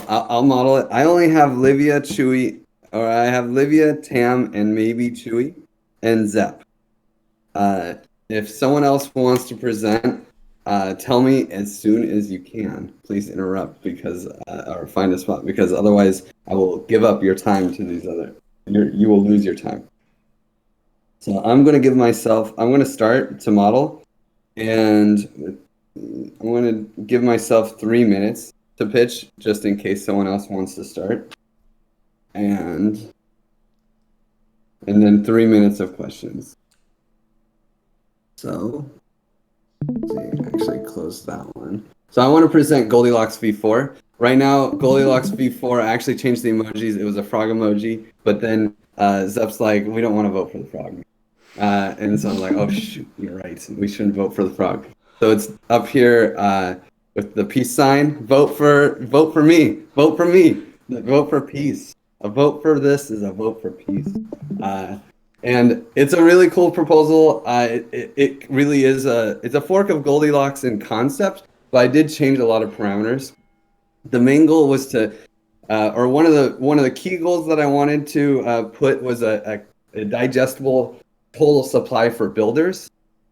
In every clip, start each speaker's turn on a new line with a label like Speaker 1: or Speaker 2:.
Speaker 1: I'll model it. I only have Livia, Chewy, or I have Livia, Tam, and maybe Chewy, and Zep. Uh, if someone else wants to present, tell me as soon as you can. Please interrupt because or find a spot because otherwise I will give up your time to these other. You will lose your time. So I'm going to give myself. I'm going to start to model, and I'm going to give myself 3 minutes to pitch just in case someone else wants to start, and then 3 minutes of questions. So. Actually close that one. So I want to present Goldilocks V4. Right now, Goldilocks V4, I actually changed the emojis. It was a frog emoji, but then Zep's like, we don't want to vote for the frog. And so I'm like, oh shoot, you're right. We shouldn't vote for the frog. So it's up here with the peace sign. Vote for me. Vote for me. Vote for peace. A vote for this is a vote for peace. And it's a really cool proposal. It really is it's a fork of Goldilocks in concept, but I did change a lot of parameters. The main goal was to, or one of the key goals that I wanted to put was a digestible total supply for builders.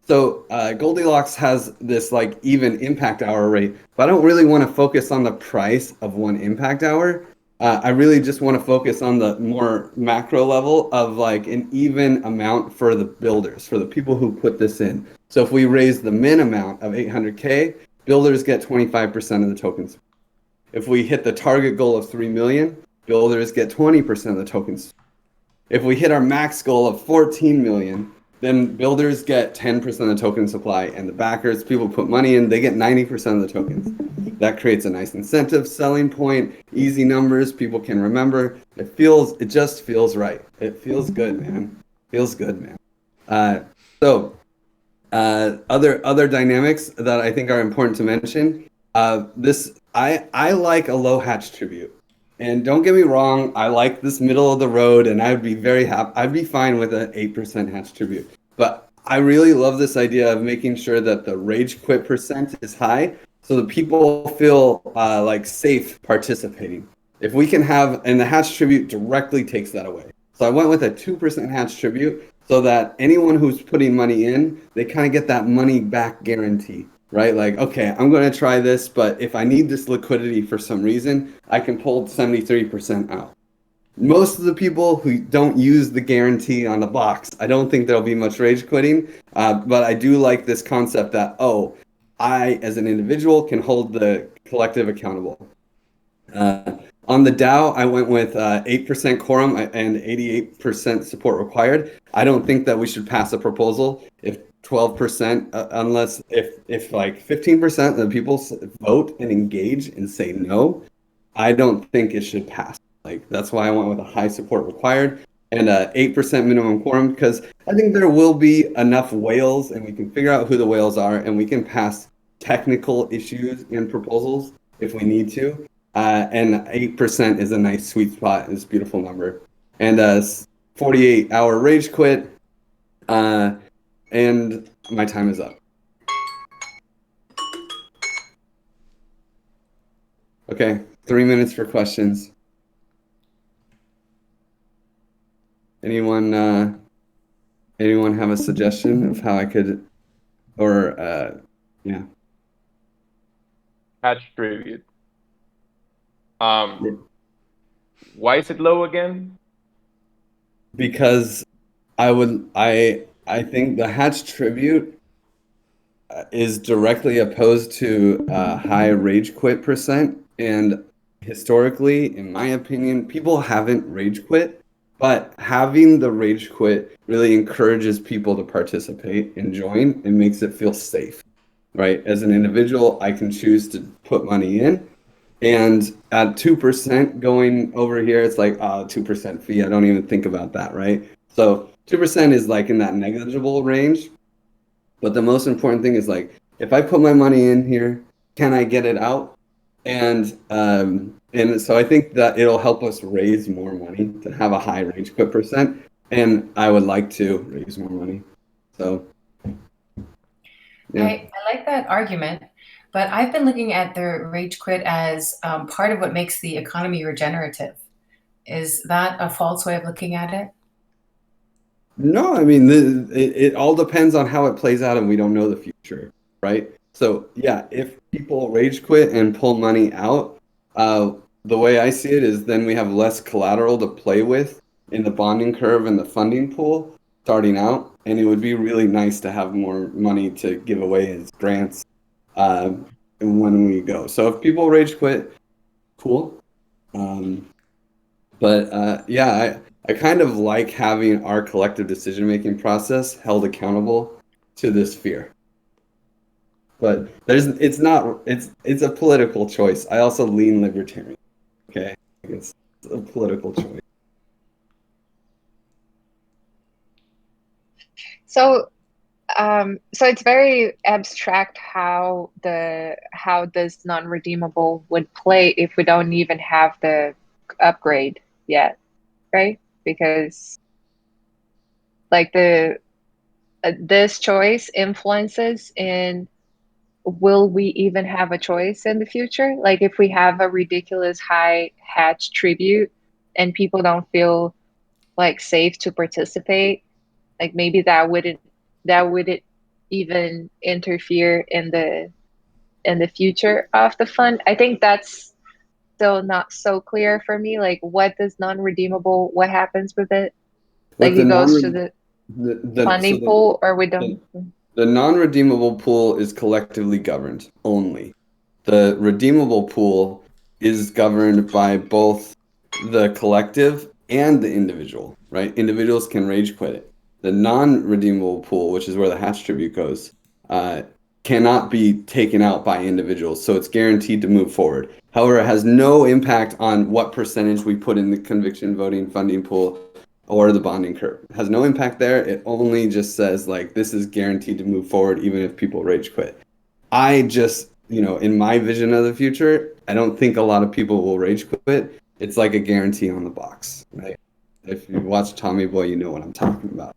Speaker 1: So Goldilocks has this like even impact hour rate, but I don't really want to focus on the price of one impact hour. I really just want to focus on the more macro level of like an even amount for the builders, for the people who put this in. So if we raise the min amount of 800K, builders get 25% of the tokens. If we hit the target goal of 3 million, builders get 20% of the tokens. If we hit our max goal of 14 million, then builders get 10% of the token supply, and the backers, people put money in, they get 90% of the tokens. That creates a nice incentive selling point, easy numbers, people can remember. It just feels right. It feels good, man. Feels good, man. Other dynamics that I think are important to mention. I like a low hatch tribute. And don't get me wrong, I like this middle of the road, and I'd be very happy. I'd be fine with an 8% hatch tribute. But I really love this idea of making sure that the rage quit percent is high, so that people feel like safe participating. If we can have, and the hatch tribute directly takes that away. So I went with a 2% hatch tribute, so that anyone who's putting money in, they kind of get that money back guarantee. Right? Like, okay, I'm going to try this, but if I need this liquidity for some reason, I can pull 73% out. Most of the people who don't use the guarantee on the box, I don't think there'll be much rage quitting, but I do like this concept that, oh, I, as an individual, can hold the collective accountable. On the DAO, I went with 8% quorum and 88% support required. I don't think that we should pass a proposal if 12%, unless if like 15% of the people vote and engage and say no, I don't think it should pass. Like that's why I went with a high support required and a 8% minimum quorum, because I think there will be enough whales and we can figure out who the whales are and we can pass technical issues and proposals if we need to. And 8% is a nice sweet spot. It's a beautiful number. And 48-hour rage quit. And my time is up. Okay, 3 minutes for questions. Anyone have a suggestion of how I could, or yeah.
Speaker 2: Hatch tribute. Why is it low again?
Speaker 1: Because I think the hatch tribute is directly opposed to high rage quit percent, and historically, in my opinion, people haven't rage quit, but having the rage quit really encourages people to participate and join and makes it feel safe, right? As an individual, I can choose to put money in. And at 2% going over here, it's like 2% fee. I don't even think about that, right? So 2% is like in that negligible range. But the most important thing is like, if I put my money in here, can I get it out? And so I think that it'll help us raise more money to have a high rage quit percent. And I would like to raise more money. So
Speaker 3: yeah. I like that argument. but I've been looking at the rage quit as part of what makes the economy regenerative. Is that a false way of looking at it?
Speaker 1: No, I mean, it all depends on how it plays out, and we don't know the future, right? So, yeah, if people rage quit and pull money out, the way I see it is then we have less collateral to play with in the bonding curve and the funding pool starting out, and it would be really nice to have more money to give away as grants when we go. So, if people rage quit, cool. But yeah, I kind of like having our collective decision-making process held accountable to this fear. But it's a political choice. I also lean libertarian. Okay, it's a political choice.
Speaker 4: So, so it's very abstract how this non-redeemable would play if we don't even have the upgrade yet, right? Because like this choice influences in will we even have a choice in the future? Like if we have a ridiculous high hatch tribute and people don't feel like safe to participate, like maybe that wouldn't even interfere in the future of the fund. I think that's still not so clear for me. Like what does non-redeemable, what happens with it? Like
Speaker 1: What the
Speaker 4: it goes to
Speaker 1: non
Speaker 4: the
Speaker 1: the so
Speaker 4: funding pool or we
Speaker 1: the,
Speaker 4: don't.
Speaker 1: the non-redeemable pool is collectively governed only. The redeemable pool is governed by both the collective and the individual, right? Individuals can rage quit it. The non-redeemable pool, which is where the hatch tribute goes, uh, cannot be taken out by individuals, so it's guaranteed to move forward. However, it has no impact on what percentage we put in the conviction voting funding pool or the bonding curve. It has no impact there. It only just says like this is guaranteed to move forward even if people rage quit. I just, in my vision of the future, I don't think a lot of people will rage quit. It's like a guarantee on the box, right? If you watch Tommy Boy, you know what I'm talking about.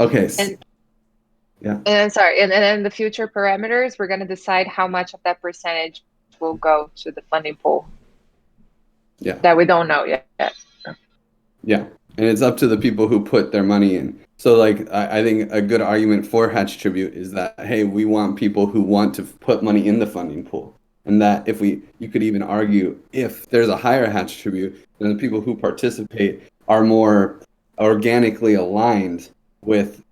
Speaker 1: Okay.
Speaker 4: And
Speaker 1: Yeah.
Speaker 4: and sorry, and then the future parameters, we're going to decide how much of that percentage will go to the funding pool.
Speaker 1: Yeah.
Speaker 4: That we don't know yet.
Speaker 1: Yeah. And it's up to the people who put their money in. So, like, I think a good argument for Hatch Tribute is that, hey, we want people who want to put money in the funding pool. And that you could even argue if there's a higher Hatch Tribute, then the people who participate are more organically aligned with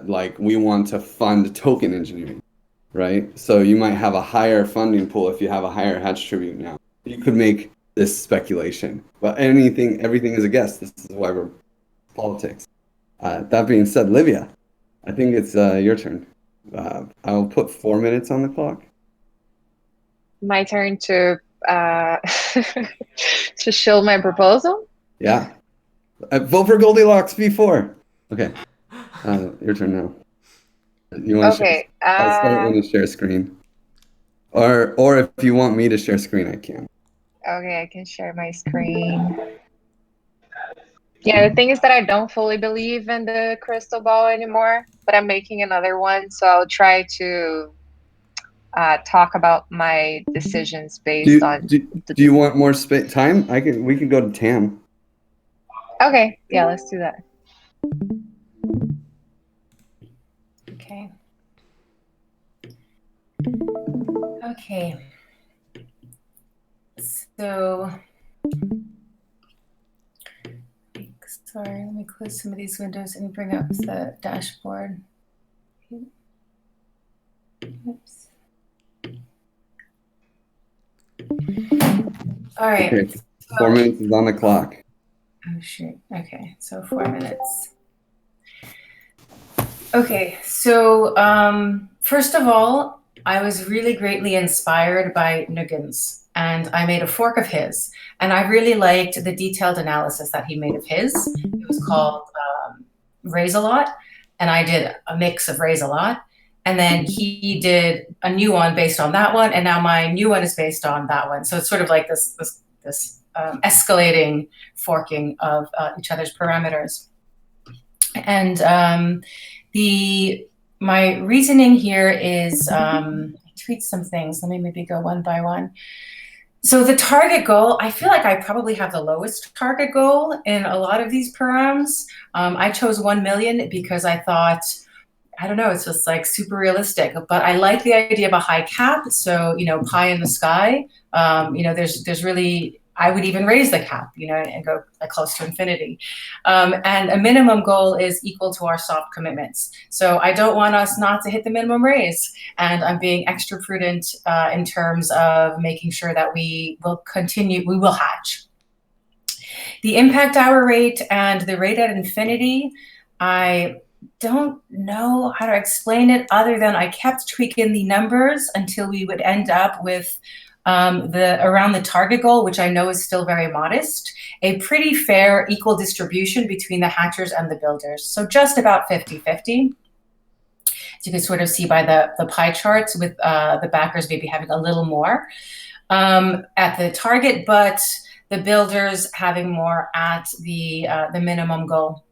Speaker 1: like, we want to fund token engineering, right? So you might have a higher funding pool if you have a higher Hatch Tribute now. You could make this speculation, but everything is a guess. This is why we're politics. That being said, Livia, I think it's your turn. I'll put 4 minutes on the clock.
Speaker 4: My turn to to show my proposal.
Speaker 1: Yeah. Vote for Goldilocks V4. Okay. Your turn now. You want to
Speaker 4: Okay.
Speaker 1: share? I'll start when you share screen. Or if you want me to share screen, I can.
Speaker 4: Okay, I can share my screen. Yeah, the thing is that I don't fully believe in the crystal ball anymore, but I'm making another one, so I'll try to talk about my decisions based on.
Speaker 1: Do you want more time? We can go to Tam.
Speaker 4: Okay, yeah, let's do that.
Speaker 3: Okay. Okay. So, sorry, let me close some of these windows and bring up the dashboard. Oops. All right.
Speaker 1: Okay. 4 minutes is on the clock.
Speaker 3: Oh, shoot. Okay, so 4 minutes. Okay, so first of all, I was really greatly inspired by Nuggins, and I made a fork of his, and I really liked the detailed analysis that he made of his. It was called Raise a Lot, and I did a mix of Raise a Lot, and then he did a new one based on that one, and now my new one is based on that one. So it's sort of like this escalating forking of each other's parameters. And my reasoning here is to tweet some things. Let me maybe go one by one. So the target goal, I feel like I probably have the lowest target goal in a lot of these params. I chose 1 million because I thought, I don't know, it's just like super realistic, but I like the idea of a high cap. So, you know, pie in the sky, you know, there's really, I would even raise the cap, you know, and go like close to infinity. And a minimum goal is equal to our soft commitments. So I don't want us not to hit the minimum raise. And I'm being extra prudent in terms of making sure that we will hatch. The impact hour rate and the rate at infinity, I don't know how to explain it other than I kept tweaking the numbers until we would end up with around the target goal, which I know is still very modest, a pretty fair equal distribution between the hatchers and the builders. So just about 50-50. As you can sort of see by the pie charts, with the backers maybe having a little more at the target, but the builders having more at the minimum goal.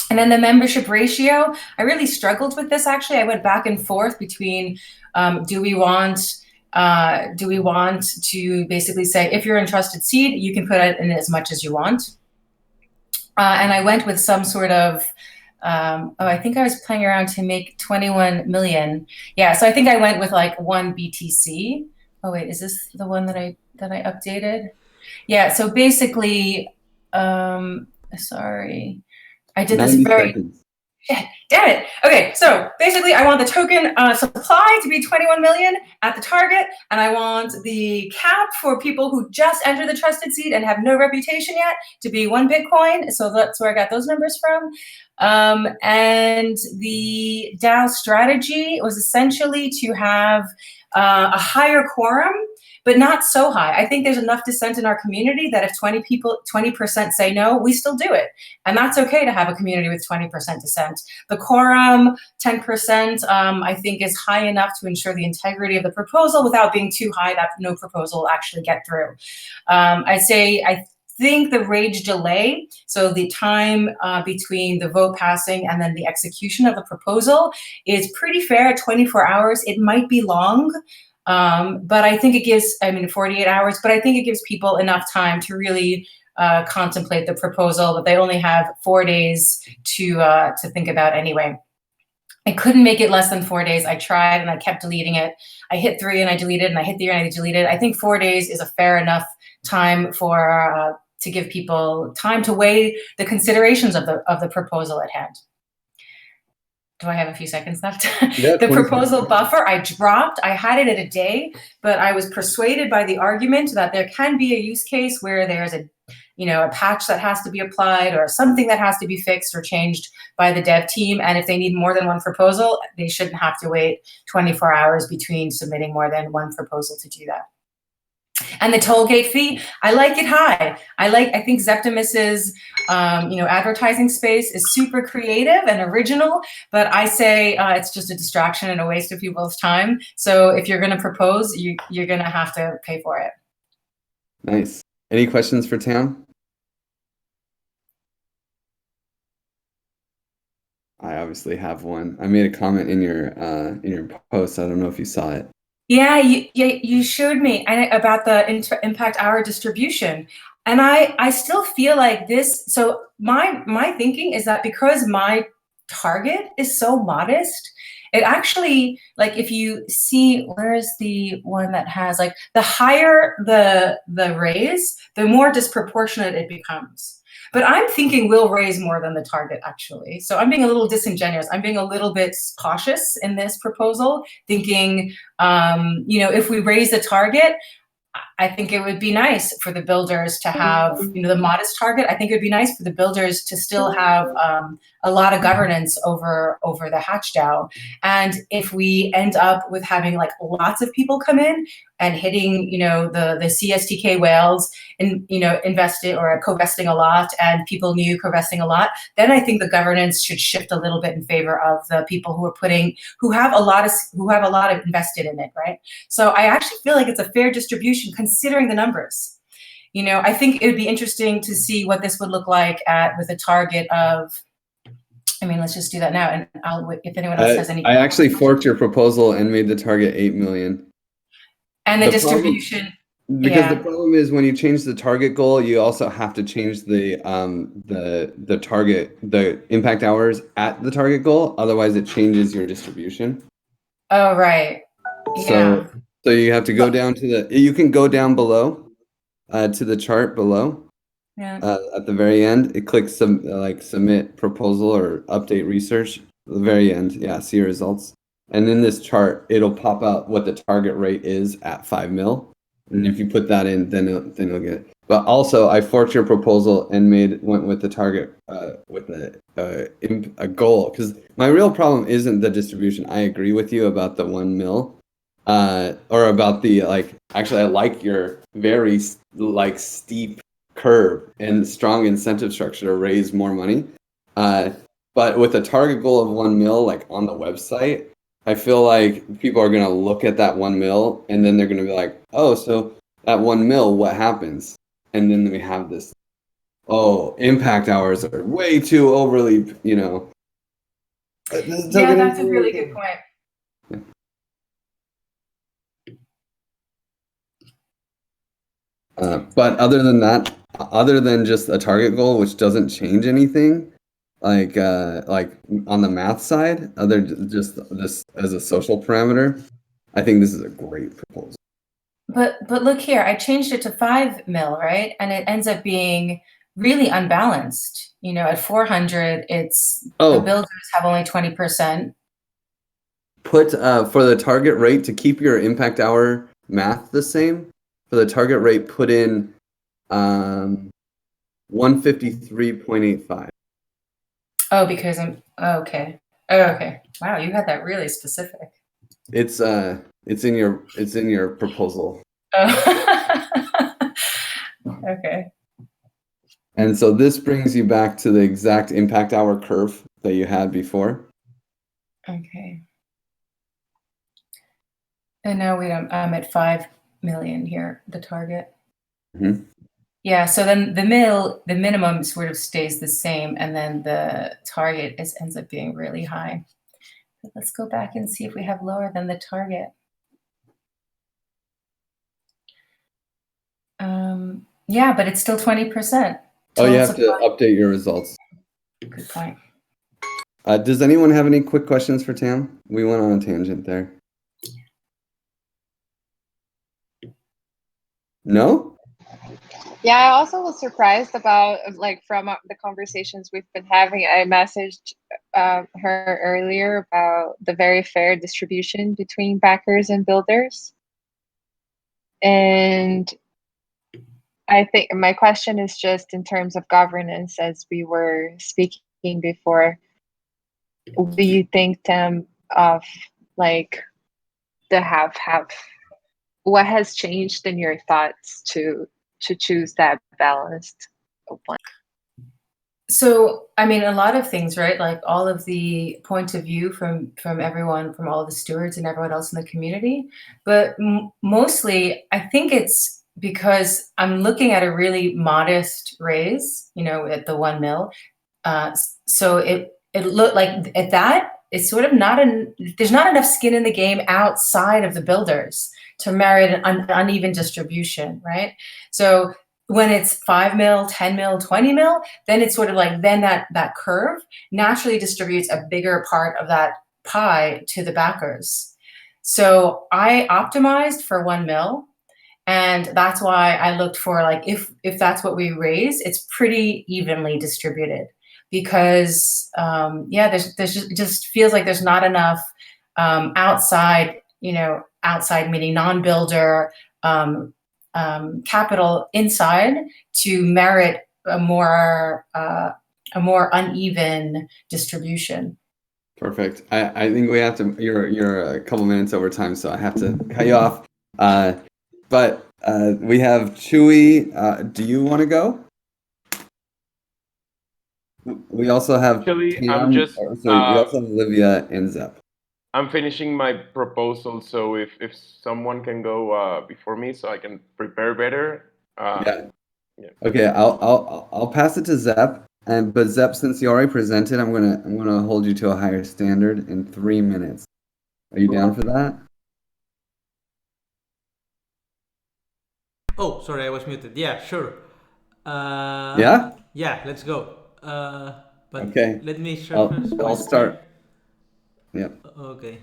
Speaker 3: And then the membership ratio, I really struggled with this actually. I went back and forth between do we want to basically say, if you're in trusted seed, you can put it in as much as you want. And I went with some sort of, I think I was playing around to make 21 million. Yeah, so I think I went with like 1 BTC. Oh wait, is this the one that I updated? Yeah, so basically, sorry. I did this very, damn it. Okay, so basically I want the token supply to be 21 million at the target, and I want the cap for people who just entered the trusted seed and have no reputation yet to be 1 Bitcoin. So that's where I got those numbers from. And the DAO strategy was essentially to have a higher quorum, but not so high. I think there's enough dissent in our community that if 20% say no, we still do it. And that's okay to have a community with 20% dissent. The quorum, 10%, I think is high enough to ensure the integrity of the proposal without being too high that no proposal will actually get through. I think the rage delay, so the time between the vote passing and then the execution of the proposal, is pretty fair at 24 hours. It might be long, but I think it gives, 48 hours, but I think it gives people enough time to really contemplate the proposal, but they only have 4 days to think about anyway. I couldn't make it less than 4 days. I tried and I kept deleting it. I hit 3 and I deleted, and I hit 3 and I deleted. I think 4 days is a fair enough time for to give people time to weigh the considerations of the proposal at hand. Do I have a few seconds left? Yeah, the proposal buffer I dropped. I had it at a day, but I was persuaded by the argument that there can be a use case where there's a patch that has to be applied or something that has to be fixed or changed by the dev team. And if they need more than 1 proposal, they shouldn't have to wait 24 hours between submitting more than 1 proposal to do that. And the toll gate fee, I like it high. I think Zeptimus's advertising space is super creative and original, but I say it's just a distraction and a waste of people's time. So if you're going to propose, you're going to have to pay for it.
Speaker 1: Nice. Any questions for Tam? I obviously have one. I made a comment in your post. I don't know if you saw it.
Speaker 3: Yeah, you showed me about the impact hour distribution. And I still feel like this, so my thinking is that because my target is so modest, it actually, like if you see, where's the one that has like the higher the raise, the more disproportionate it becomes. But I'm thinking we'll raise more than the target, actually. So I'm being a little disingenuous. I'm being a little bit cautious in this proposal, thinking, if we raise the target, I think it would be nice for the builders to have, the modest target. I think it would be nice for the builders to still have a lot of governance over the Hatch DAO. And if we end up with having like lots of people come in and hitting, the CSTK whales and, invested or co-vesting a lot, and people new co-vesting a lot, then I think the governance should shift a little bit in favor of the people who have a lot of invested in it, right? So I actually feel like it's a fair distribution considering the numbers. I think it would be interesting to see what this would look like with a target of, I mean, let's just do that now, and if anyone else has any.
Speaker 1: I actually forked your proposal and made the target 8 million.
Speaker 3: And the
Speaker 1: The problem-
Speaker 3: distribution.
Speaker 1: Because the
Speaker 3: Yeah.
Speaker 1: problem is when you change the target goal, you also have to change the target, the impact hours at the target goal. Otherwise, it changes your distribution.
Speaker 3: Oh, right. Yeah.
Speaker 1: So you have to go down to you can go down below to the chart below.
Speaker 3: Yeah.
Speaker 1: At the very end, it clicks submit proposal or update research. At the very end, yeah, see your results. And in this chart, it'll pop out what the target rate is at 5 mil. And if you put that in, then you'll get it. But also, I forked your proposal and went with the target with a goal, because my real problem isn't the distribution. I agree with you about the 1 mil, or about the Actually, I like your very steep curve and strong incentive structure to raise more money. But with a target goal of 1 mil, on the website, I feel like people are going to look at that 1 mil and then they're going to be like, oh, so that 1 mil, what happens? And then we have this, oh, impact hours are way too overly,
Speaker 3: Yeah, that's a really good point.
Speaker 1: But other than that, other than just a target goal, which doesn't change anything, like on the math side, just this as a social parameter, I think this is a great proposal.
Speaker 3: But look here, I changed it to 5 mil, right? And it ends up being really unbalanced. At 400, the builders have only 20%.
Speaker 1: Put for the target rate, to keep your impact hour math the same, for the target rate, put in 153.85.
Speaker 3: Oh, because okay. Oh, okay. Wow, you had that really specific.
Speaker 1: It's in your proposal.
Speaker 3: Oh. Okay.
Speaker 1: And so this brings you back to the exact impact hour curve that you had before.
Speaker 3: Okay. And now I'm at 5 million here, the target.
Speaker 1: Mm-hmm.
Speaker 3: Yeah, so then the minimum sort of stays the same, and then the target ends up being really high. But let's go back and see if we have lower than the target. Yeah, but it's still 20%.
Speaker 1: Oh, you have to update your results.
Speaker 3: Good point.
Speaker 1: Does anyone have any quick questions for Tam? We went on a tangent there. No?
Speaker 4: Yeah, I also was surprised about, from the conversations we've been having. I messaged her earlier about the very fair distribution between backers and builders. And I think my question is just in terms of governance, as we were speaking before. What do you think, Tam, of the have? What has changed in your thoughts to choose that balanced one?
Speaker 3: So, I mean, a lot of things, right? Like all of the point of view from everyone, from all the stewards and everyone else in the community. But mostly, I think it's because I'm looking at a really modest raise, at the 1 mil. So it looked like at that, it's sort of there's not enough skin in the game outside of the builders to merit an uneven distribution, right? So when it's 5 mil, 10 mil, 20 mil, then it's sort of then that curve naturally distributes a bigger part of that pie to the backers. So I optimized for 1 mil. And that's why I looked for if that's what we raise, it's pretty evenly distributed, because there's just feels like there's not enough outside meaning non-builder capital inside to merit a more uneven distribution.
Speaker 1: Perfect. I think we have to. You're a couple minutes over time, so I have to cut you off. But we have Chewy. Do you want to go? We also have
Speaker 2: Actually,
Speaker 1: Tam, we also have Olivia and Zep.
Speaker 2: I'm finishing my proposal, so if someone can go before me, so I can prepare better.
Speaker 1: Yeah. Okay, I'll pass it to Zep. but Zep, since you already presented, I'm gonna hold you to a higher standard in 3 minutes. Are you down for that?
Speaker 5: Oh, sorry, I was muted. Yeah, sure.
Speaker 1: Yeah?
Speaker 5: Yeah, let's go. But
Speaker 1: Okay.
Speaker 5: let me share first my
Speaker 1: I'll start. Yep.
Speaker 5: Okay.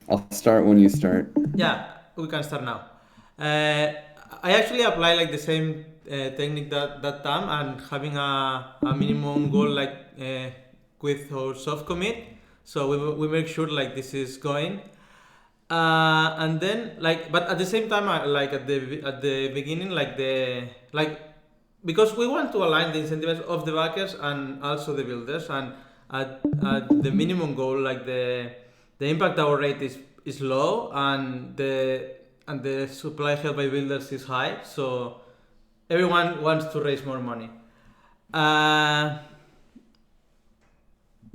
Speaker 1: I'll start when you start.
Speaker 5: Yeah, we can start now. I actually apply like the same technique that time and having a minimum goal like with our soft commit. So we make sure like this is going. And then like, but at the same time, like at the beginning, like because we want to align the incentives of the backers and also the builders, and at the minimum goal, like the impact hour rate is low, and the supply held by builders is high, so everyone wants to raise more money.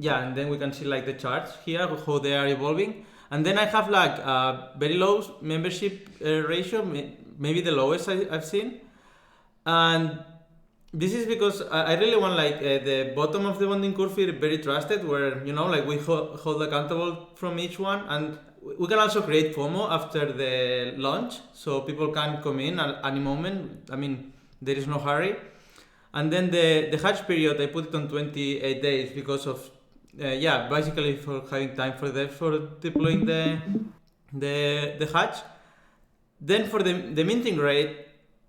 Speaker 5: Yeah, and then we can see like the charts here, how they are evolving. And then I have like a very low membership ratio, maybe the lowest I've seen. And this is because I really want like the bottom of the bonding curve here very trusted, where like we hold accountable from each one, and we can also create FOMO after the launch, so people can come in at any moment. I mean, there is no hurry. And then the hatch period, I put it on 28 days because of basically for having time for deploying the hatch. Then for the minting rate,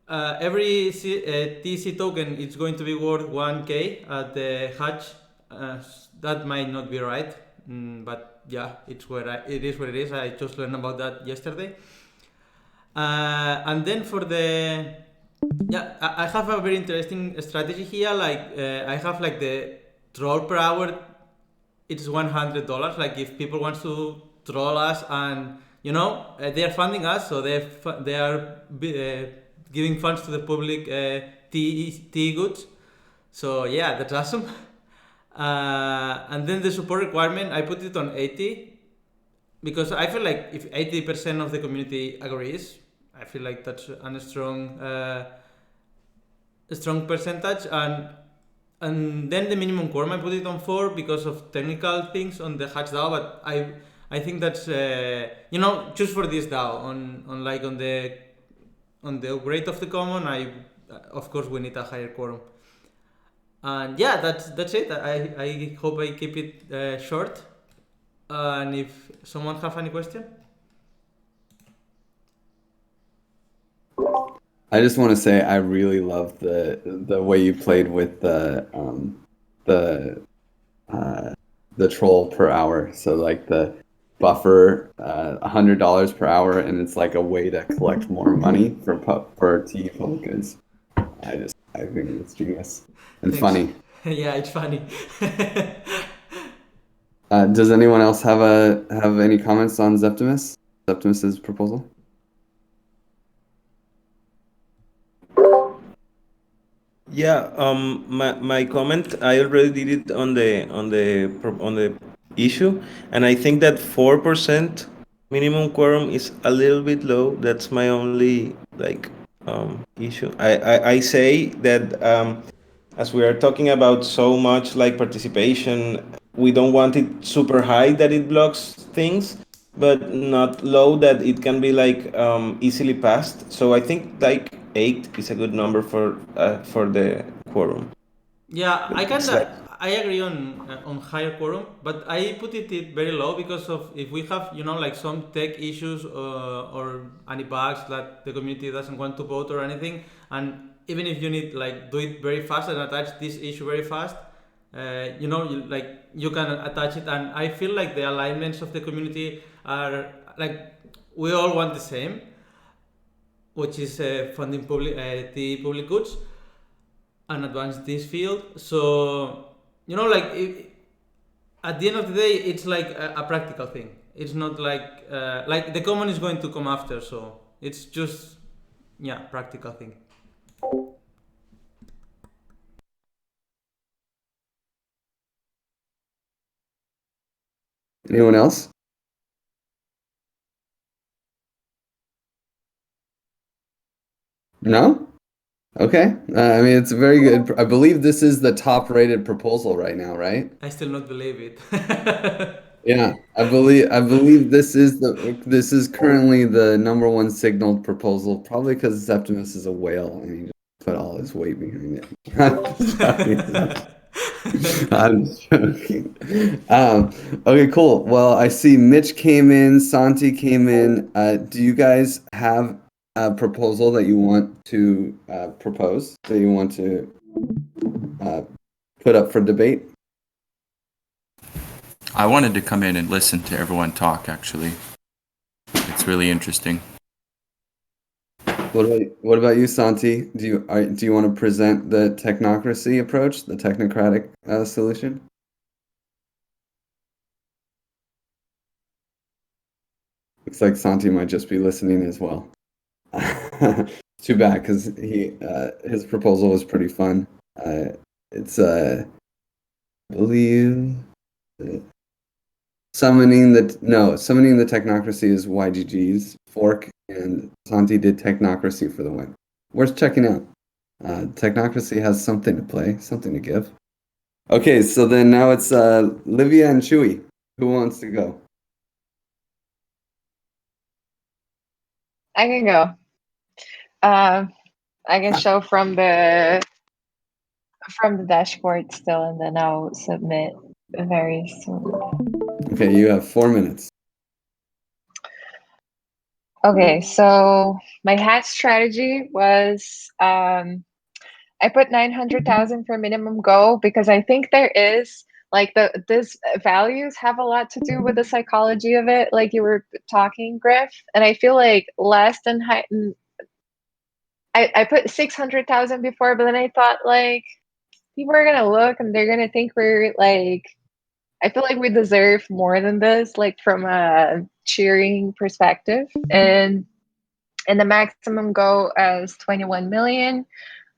Speaker 5: every TC token is going to be worth 1K at the hatch. That might not be right, but yeah, it is what it is. I just learned about that yesterday. And then for the I have a very interesting strategy here. Like I have like the troll per hour. It's $100. Like if people want to troll us, and they are funding us, so they are giving funds to the public tea goods. So yeah, that's awesome. And then the support requirement, I put it on 80 because I feel like if 80% of the community agrees, I feel like that's a strong percentage. And then the minimum quorum, I put it on 4 because of technical things on the Hatch DAO, but I think that's just for this DAO on the upgrade of the common. Of course we need a higher quorum. And yeah, that's it. I hope I keep it short. And if someone have any question.
Speaker 1: I just want to say I really love the way you played with the troll per hour. So like the buffer, $100 per hour, and it's like a way to collect more money for TE public goods. I think it's genius and
Speaker 5: Thanks.
Speaker 1: funny.
Speaker 5: Yeah, it's funny.
Speaker 1: Does anyone else have any comments on Zeptimus's proposal?
Speaker 6: Yeah, my comment, I already did it on the issue, and I think that 4% minimum quorum is a little bit low. That's my only issue. I say that as we are talking about so much like participation, we don't want it super high that it blocks things, but not low that it can be like easily passed. So I think like 8 is a good number for the quorum.
Speaker 5: Yeah,
Speaker 6: It's like
Speaker 5: I agree on higher quorum, but I put it very low because of if we have like some tech issues or any bugs that the community doesn't want to vote or anything, and even if you need like do it very fast and attach this issue very fast, you can attach it, and I feel like the alignments of the community are like we all want the same, which is funding the public goods and advance this field. So at the end of the day, it's like a practical thing. It's not like the common is going to come after, so it's just practical thing.
Speaker 1: Anyone else? No? Okay. I mean, it's very good. I believe this is the top-rated proposal right now, right?
Speaker 5: I still not believe it.
Speaker 1: Yeah, I believe this is currently the number one signaled proposal, probably because Septimus is a whale and he just put all his weight behind it. I'm just joking. Okay, cool. Well, I see Mitch came in, Santi came in. Do you guys have a proposal that you want to propose, that you want to uh, put up for debate?
Speaker 7: I wanted to come in and listen to everyone talk, actually. It's really interesting.
Speaker 1: What about you, Santi? Do you want to present the technocracy approach, the technocratic solution? Looks like Santi might just be listening as well. Too bad, because his proposal was pretty fun. It's I believe summoning the technocracy is YGG's fork, and Santi did technocracy for the win. Worth checking out. Technocracy has something to play, something to give. Okay, so then now it's Livia and Chewy. Who wants to go?
Speaker 4: I can go. I can show from the dashboard still, and then I'll submit very soon.
Speaker 1: Okay, you have 4 minutes.
Speaker 4: Okay, so my hatch strategy was I put 900,000 for minimum goal because I think there is like this values have a lot to do with the psychology of it, like you were talking, Griff. And I feel like less than high. I put 600,000 before, but then I thought like people are gonna look and they're gonna think we're like. I feel like we deserve more than this, like from a cheering perspective, and the maximum goal as 21 million.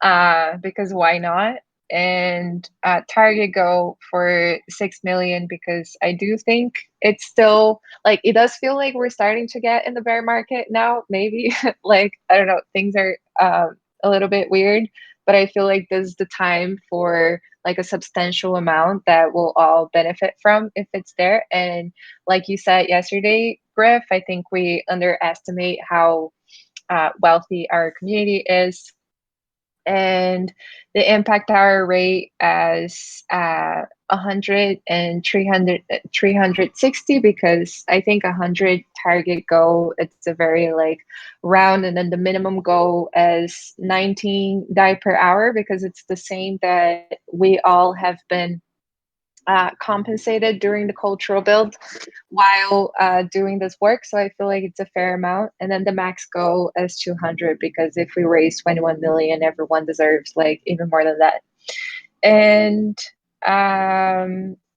Speaker 4: Because why not? And target go for 6 million because I do think it's still like it does feel like we're starting to get in the bear market now. Maybe like I don't know, things are a little bit weird, but I feel like this is the time for like a substantial amount that we'll all benefit from if it's there. And like you said yesterday, Griff, I think we underestimate how wealthy our community is, and the impact hour rate as 100 and 360 because I think 100 target goal, it's a very like round, and then the minimum goal as 19 die per hour because it's the same that we all have been compensated during the cultural build while doing this work. So I feel like it's a fair amount. And then the max goal is 200 because if we raise 21 million, everyone deserves like even more than that. And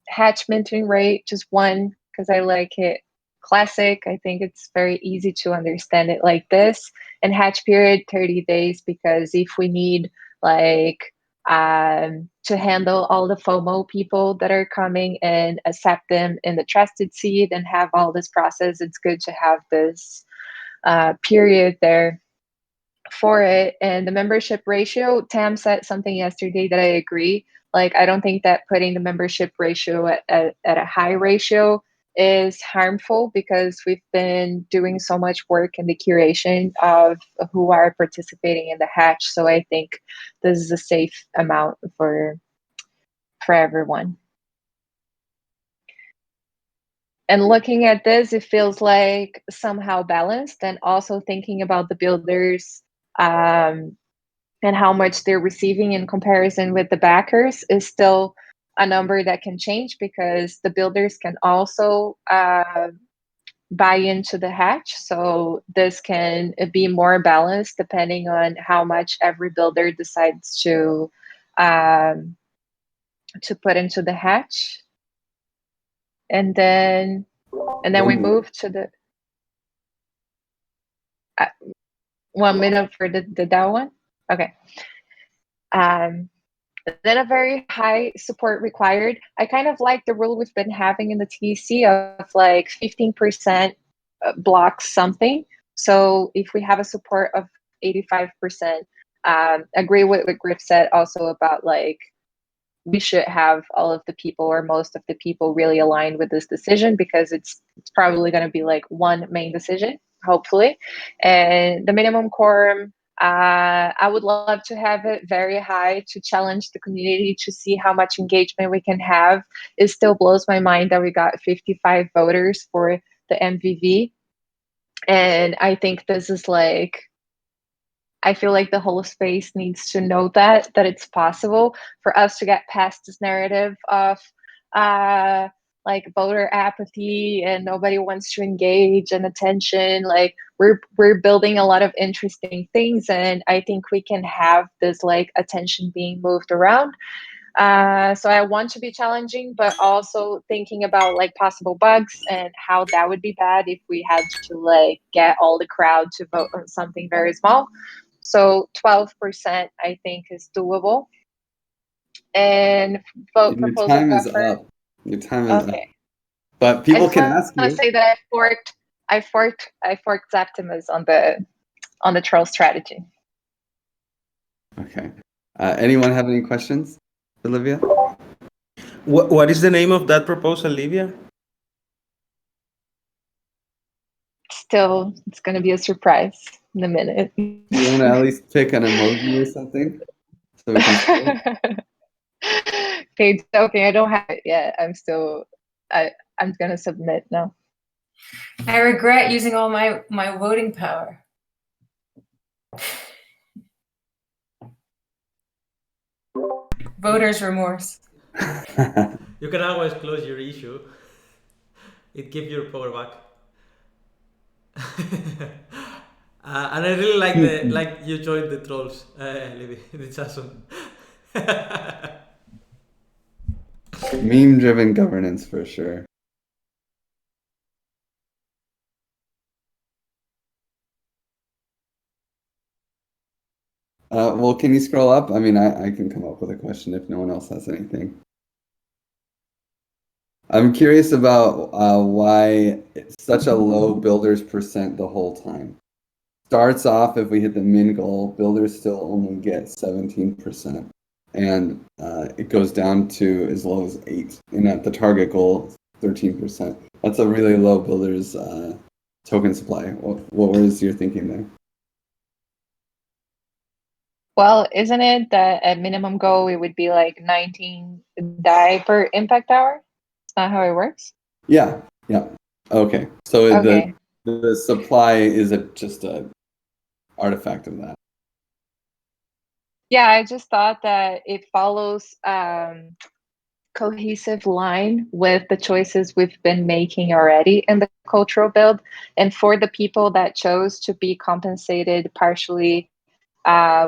Speaker 4: hatch minting rate, just one because I like it classic. I think it's very easy to understand it like this. And hatch period 30 days because if we need like to handle all the FOMO people that are coming and accept them in the trusted seed and have all this process, it's good to have this period there for it. And the membership ratio, Tam said something yesterday that I agree. Like, I don't think that putting the membership ratio at a high ratio is harmful because we've been doing so much work in the curation of who are participating in the hatch. So I think this is a safe amount for everyone. And looking at this, it feels like somehow balanced, and also thinking about the builders and how much they're receiving in comparison with the backers is still a number that can change because the builders can also buy into the hatch. So this can be more balanced depending on how much every builder decides to put into the hatch. And then we move to the 1 minute for the DAO one. Okay. Then a very high support required. I kind of like the rule we've been having in the TC of like 15% blocks something. So if we have a support of 85%, agree with what Griff said also about like we should have all of the people or most of the people really aligned with this decision, because it's probably going to be like one main decision, hopefully. And the minimum quorum, I would love to have it very high to challenge the community to see how much engagement we can have. It still blows my mind that we got 55 voters for the MVV. And I think this is like, I feel like the whole space needs to know that it's possible for us to get past this narrative of like voter apathy and nobody wants to engage and attention. Like we're building a lot of interesting things, and I think we can have this like attention being moved around. So I want to be challenging, but also thinking about like possible bugs and how that would be bad if we had to like get all the crowd to vote on something very small. So 12%, I think, is doable. And vote
Speaker 1: Your
Speaker 4: proposal
Speaker 1: time is
Speaker 4: buffer.
Speaker 1: up. Your time is up.
Speaker 4: Okay.
Speaker 1: But
Speaker 4: I
Speaker 1: people
Speaker 4: just
Speaker 1: can
Speaker 4: want
Speaker 1: ask
Speaker 4: to
Speaker 1: you.
Speaker 4: say that I forked Zaptimus on the troll strategy.
Speaker 1: Okay. Anyone have any questions, Olivia?
Speaker 6: What is the name of that proposal, Livia?
Speaker 4: Still, it's going to be a surprise in a minute.
Speaker 1: Do you want to at least pick an emoji or something so we can see it?
Speaker 4: Okay, I don't have it yet. I'm going to submit now.
Speaker 3: I regret using all my voting power. Voter's remorse.
Speaker 5: You can always close your issue. It gives your power back. And I really like you joined the trolls, Libby. It's awesome.
Speaker 1: Meme-driven governance for sure. Well, can you scroll up? I mean, I can come up with a question if no one else has anything. I'm curious about why it's such a low builders percent the whole time. Starts off, if we hit the min goal, builders still only get 17%. And it goes down to as low as 8. And at the target goal, 13%. That's a really low builders token supply. What was your thinking there?
Speaker 4: Well, isn't it that at minimum goal it would be like 19 DAI per impact hour? It's not how it works?
Speaker 1: Yeah. Okay. So
Speaker 4: Okay.
Speaker 1: the supply is just a artifact of that.
Speaker 4: Yeah, I just thought that it follows cohesive line with the choices we've been making already in the cultural build. And for the people that chose to be compensated partially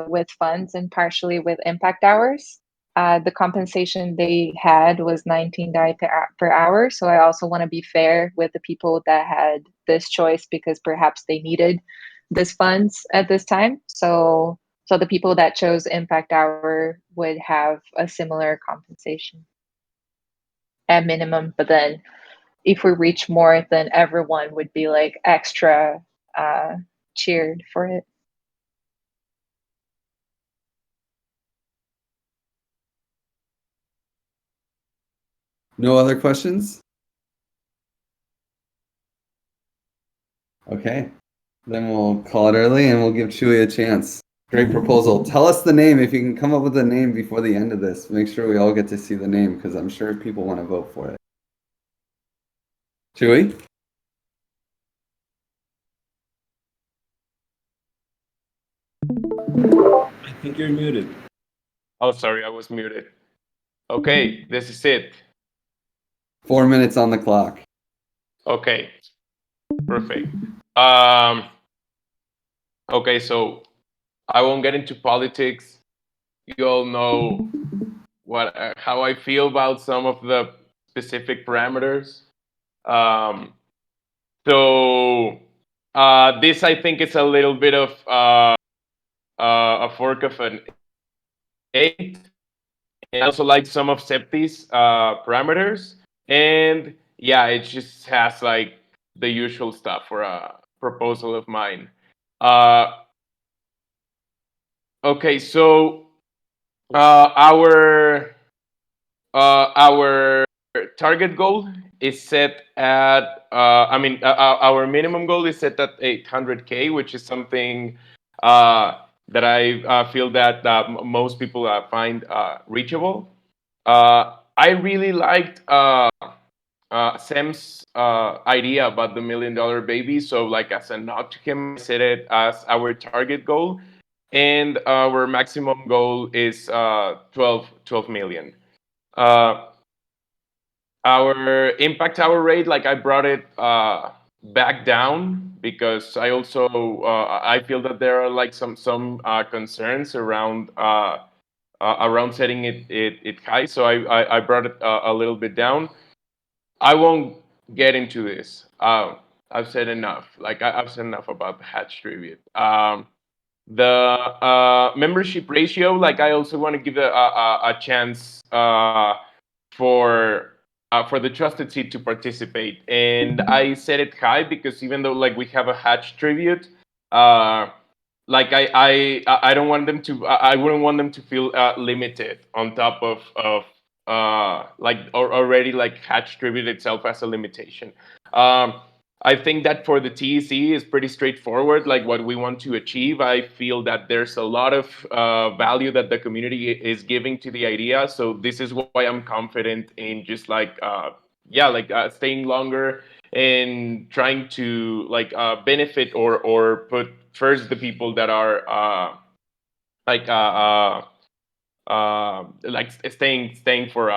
Speaker 4: with funds and partially with impact hours, the compensation they had was 19 DAI per hour. So I also want to be fair with the people that had this choice because perhaps they needed this funds at this time. So the people that chose impact hour would have a similar compensation at minimum. But then if we reach more, then everyone would be like extra cheered for it.
Speaker 1: No other questions? Okay. Then we'll call it early and we'll give Chewy a chance. Great proposal. Tell us the name if you can come up with a name before the end of this. Make sure we all get to see the name because I'm sure people want to vote for it. Chewy?
Speaker 6: I think you're muted.
Speaker 2: Oh, sorry, I was muted. Okay, this is it.
Speaker 1: 4 minutes on the clock.
Speaker 2: Okay, perfect. Okay, so I won't get into politics. You all know how I feel about some of the specific parameters. So this, I think, is a little bit of a fork of an 8. And I also like some of Septi's parameters. And yeah, it just has like the usual stuff for a proposal of mine. Okay, so our target goal is set at our minimum goal is set at 800K, which is something that I feel that most people find reachable. I really liked Sam's idea about the $1 million baby. So, like, as a nod to him, I set it as our target goal, and our maximum goal is 12 million. Uh, our impact hour rate, like, I brought it back down because I also I feel that there are like some concerns around setting it high. So I brought it a little bit down. I won't get into this. I've said enough. Like, I've said enough about the Hatch tribute. The membership ratio, like, I also want to give a chance for the trusted seed to participate, and I set it high because even though, like, we have a Hatch tribute, like, I don't want them to. I wouldn't want them to feel limited on top of like, or already, like, Hatch tribute itself as a limitation. I think that for the TEC is pretty straightforward, like what we want to achieve. I feel that there's a lot of value that the community is giving to the idea. So this is why I'm confident in just like, staying longer and trying to like benefit or put first the people that are like like staying for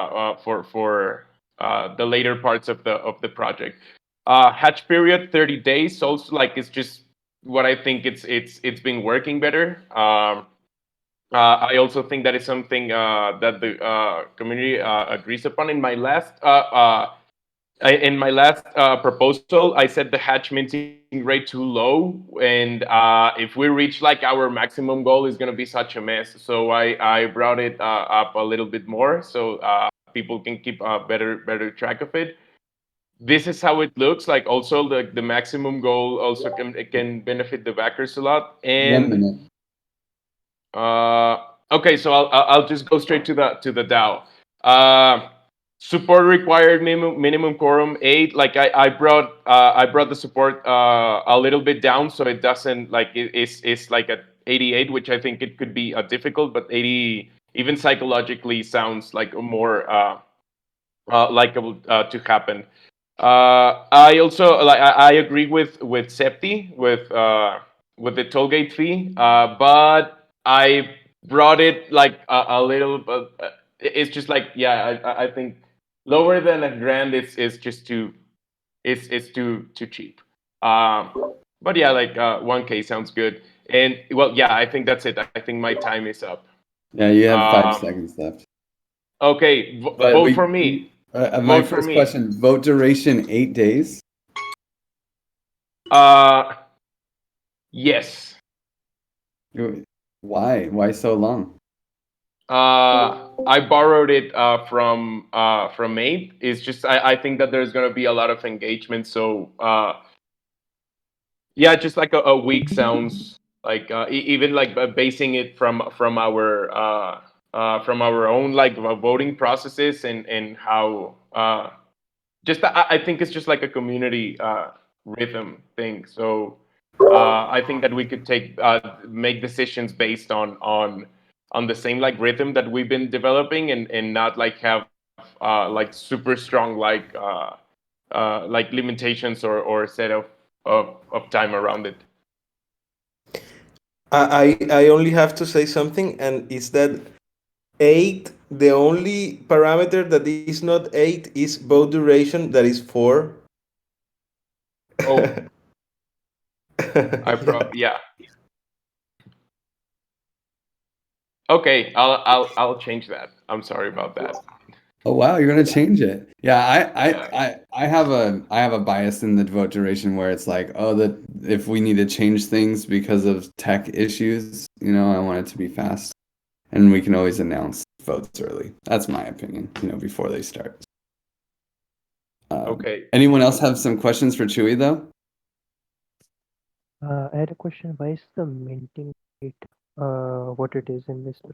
Speaker 2: the later parts of the project. Hatch period 30 days also, like, it's just what I think it's been working better. I also think that is something that the community agrees upon. In my last proposal, I set the hatch minting rate too low, and if we reach like our maximum goal, is going to be such a mess. So I brought it up a little bit more, so people can keep better track of it. This is how it looks like. Also, the maximum goal also can benefit the backers a lot.
Speaker 1: 1 minute.
Speaker 2: Okay, so I'll just go straight to the DAO. Support required minimum quorum 8. Like, I brought the support a little bit down, so it doesn't like it's like at 88, which I think it could be difficult, but 80 even psychologically sounds like more likable to happen. I also like I agree with Septi with the tollgate fee, but I brought it like a little. But it's just like, yeah, I think lower than a grand is just too it's too cheap. But yeah, like 1K sounds good. And well, yeah, I think that's it. I think my time is up.
Speaker 1: Yeah, you have 5
Speaker 2: Um,
Speaker 1: seconds left.
Speaker 2: okay,
Speaker 1: But
Speaker 2: vote for me.
Speaker 1: my
Speaker 2: Vote for
Speaker 1: first
Speaker 2: me.
Speaker 1: question: vote duration 8 days.
Speaker 2: Uh, yes.
Speaker 1: Why? Why so long?
Speaker 2: I borrowed it from Mate. It's just I think that there's gonna be a lot of engagement. So yeah, just like a week sounds like even like basing it from our own like voting processes and how just I think it's just like a community rhythm thing. So I think that we could make decisions based on the same like rhythm that we've been developing and not like have like super strong like limitations or set of time around it.
Speaker 6: I only have to say something, and it's that 8, the only parameter that is not 8 is both duration, that is 4.
Speaker 2: Oh,
Speaker 6: Yeah.
Speaker 2: yeah. Okay, I'll change that. I'm sorry about that.
Speaker 1: Oh wow, you're gonna change it. Yeah,
Speaker 2: Yeah.
Speaker 1: I have a bias in the vote duration where it's like, oh, that if we need to change things because of tech issues, I want it to be fast, and we can always announce votes early. That's my opinion, before they start.
Speaker 2: Okay.
Speaker 1: Anyone else have some questions for Chewy though?
Speaker 8: I had a question. Why is the minting rate what it is in Mr.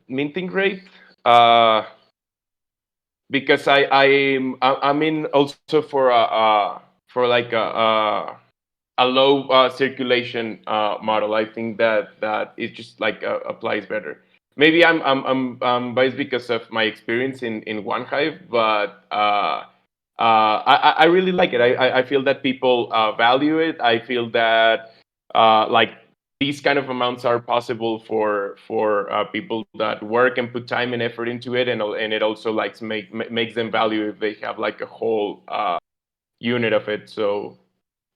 Speaker 2: Minting rate. Because I'm in also for like a low circulation model. I think that it just like applies better. Maybe I'm biased because of my experience in One Hive, but I really like it. I feel that people value it. I feel that like these kind of amounts are possible for people that work and put time and effort into it, and it also like makes them value if they have like a whole unit of it. So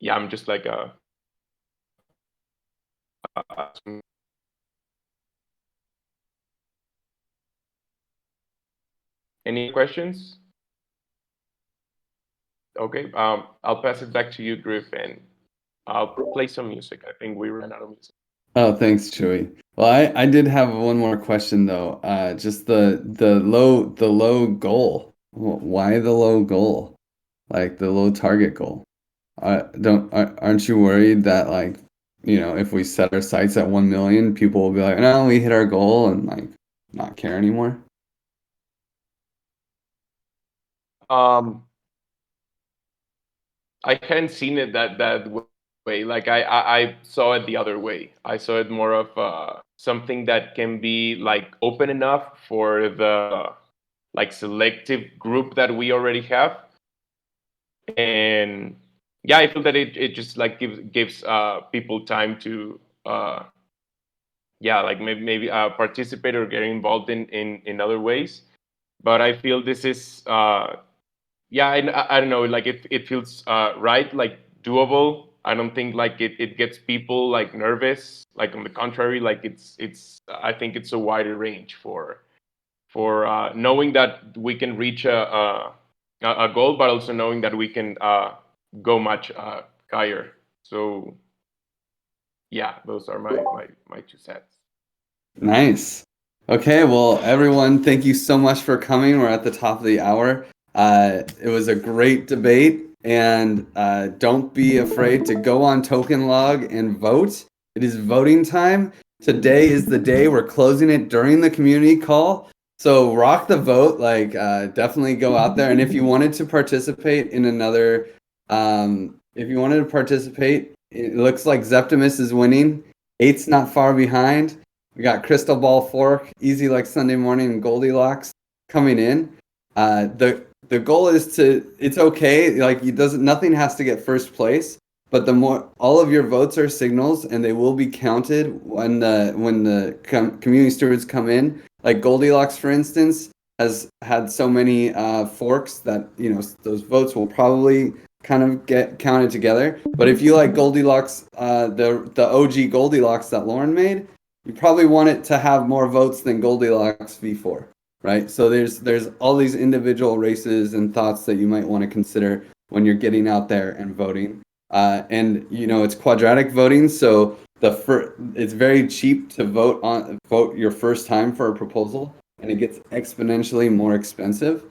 Speaker 2: yeah, I'm just like a any questions? Okay, I'll pass it back to you, Griff, and I'll play some music. I think we ran out of music.
Speaker 1: Oh, thanks, Chewy. Well, I did have one more question though. Just the low goal. Why the low goal? Like the low target goal. Aren't you worried that like, if we set our sights at 1 million, people will be like, no, we hit our goal and like not care anymore?
Speaker 2: Um, I hadn't seen it that way. Like I saw it the other way. I saw it more of something that can be like open enough for the like selective group that we already have, and yeah, I feel that it just like gives people time to yeah, like maybe participate or get involved in other ways. But I feel this is yeah, I don't know, like it feels right, like doable. I don't think like it gets people like nervous. Like on the contrary, like it's I think it's a wider range for knowing that we can reach a goal, but also knowing that we can go much higher. So yeah, those are my 2 cents.
Speaker 1: Nice. Okay, well, everyone, thank you so much for coming. We're at the top of the hour. It was a great debate, and don't be afraid to go on Token Log and vote. It is voting time. Today is the day. We're closing it during the community call. So rock the vote, like definitely go out there. And if you wanted to participate in another, if you wanted to participate, it looks like Zeptimus is winning. Eight's not far behind. We got Crystal Ball Fork, Easy Like Sunday Morning, and Goldilocks coming in. The goal is it's okay, like nothing has to get first place, but the more all of your votes are signals, and they will be counted when the community stewards come in. Like Goldilocks, for instance, has had so many forks that those votes will probably kind of get counted together. But if you like Goldilocks, the OG Goldilocks that Lauren made, you probably want it to have more votes than Goldilocks V4, right? So there's all these individual races and thoughts that you might want to consider when you're getting out there and voting. And it's quadratic voting, so it's very cheap to vote your first time for a proposal, and it gets exponentially more expensive.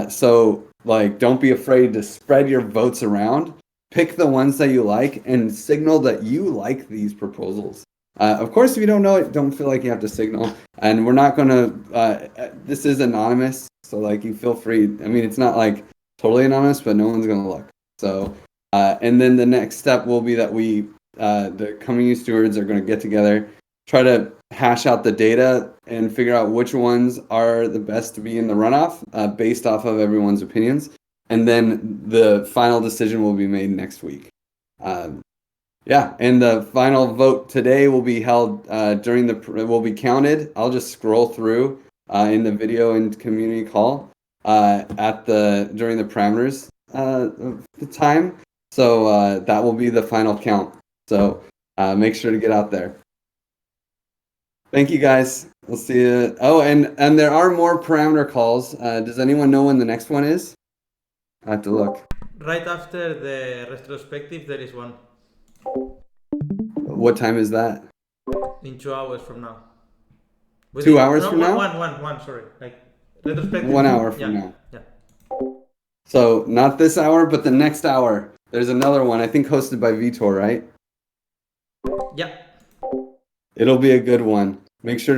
Speaker 1: So like, don't be afraid to spread your votes around. Pick the ones that you like and signal that you like these proposals. Of course, if you don't know it, don't feel like you have to signal. And we're not going to, this is anonymous. So like you feel free. I mean, it's not like totally anonymous, but no one's going to look. So, and then the next step will be that the community stewards are going to get together, try to hash out the data and figure out which ones are the best to be in the runoff based off of everyone's opinions. And then the final decision will be made next week. Yeah, and the final vote today will be held will be counted. I'll just scroll through in the video and community call during the parameters the time. So that will be the final count. So make sure to get out there. Thank you, guys. We'll see you. Oh, and there are more parameter calls. Does anyone know when the next one is? I have to look.
Speaker 5: Right after the retrospective, there is one.
Speaker 1: What time is that?
Speaker 5: In 2 hours from now.
Speaker 1: 2 hours from now?
Speaker 5: One, sorry. Like, retrospective.
Speaker 1: 1 hour from now.
Speaker 5: Yeah.
Speaker 1: So not this hour, but the next hour. There's another one, I think hosted by Vitor, right? It'll be a good one. Make sure